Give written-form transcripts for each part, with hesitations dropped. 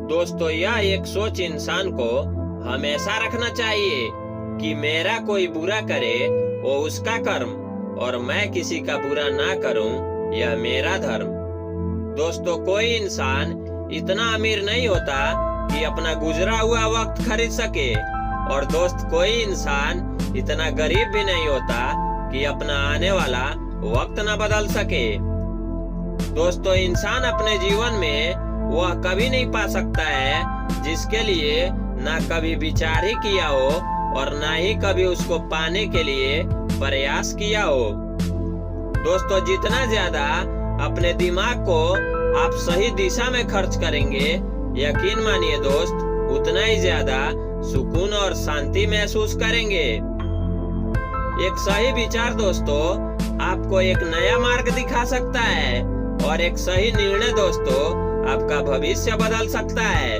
दोस्तों यह एक सोच इंसान को हमेशा रखना चाहिए कि मेरा कोई बुरा करे वो उसका कर्म और मैं किसी का बुरा ना करूं यह मेरा धर्म। दोस्तों कोई इंसान इतना अमीर नहीं होता कि अपना गुजरा हुआ वक्त खरीद सके और दोस्त कोई इंसान इतना गरीब भी नहीं होता कि अपना आने वाला वक्त ना बदल सके। दोस्तों इंसान अपने जीवन में वह कभी नहीं पा सकता है जिसके लिए ना कभी विचार ही किया हो और ना ही कभी उसको पाने के लिए प्रयास किया हो। दोस्तों जितना ज्यादा अपने दिमाग को आप सही दिशा में खर्च करेंगे, यकीन मानिए दोस्त, उतना ही ज्यादा सुकून और शांति महसूस करेंगे। एक सही विचार दोस्तों आपको एक नया मार्ग दिखा सकता है और एक सही निर्णय दोस्तों आपका भविष्य बदल सकता है।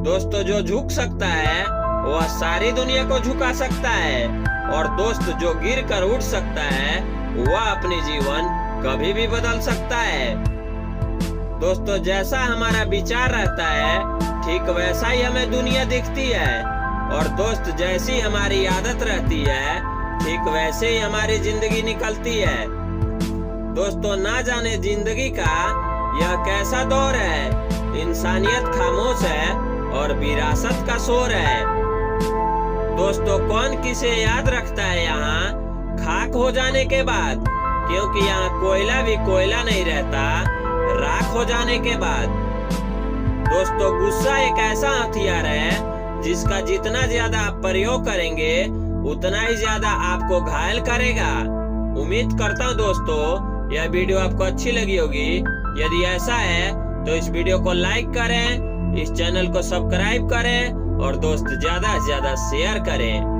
दोस्तों जो झुक सकता है वह सारी दुनिया को झुका सकता है और दोस्त जो गिर कर उठ सकता है वह अपनी जीवन कभी भी बदल सकता है। दोस्तों जैसा हमारा विचार रहता है ठीक वैसा ही हमें दुनिया दिखती है और दोस्त जैसी हमारी आदत रहती है ठीक वैसे ही हमारी जिंदगी निकलती है। दोस्तों ना जाने जिंदगी का यह कैसा दौर है, इंसानियत खामोश है और विरासत का शोर है। दोस्तों कौन किसे याद रखता है यहाँ खाक हो जाने के बाद, क्योंकि यहाँ कोयला भी कोयला नहीं रहता राख हो जाने के बाद। दोस्तों गुस्सा एक ऐसा हथियार है जिसका जितना ज्यादा आप प्रयोग करेंगे उतना ही ज्यादा आपको घायल करेगा। उम्मीद करता हूँ दोस्तों यह वीडियो आपको अच्छी लगी होगी। यदि ऐसा है तो इस वीडियो को लाइक करें, इस चैनल को सब्सक्राइब करें और दोस्त ज्यादा से ज्यादा शेयर करें।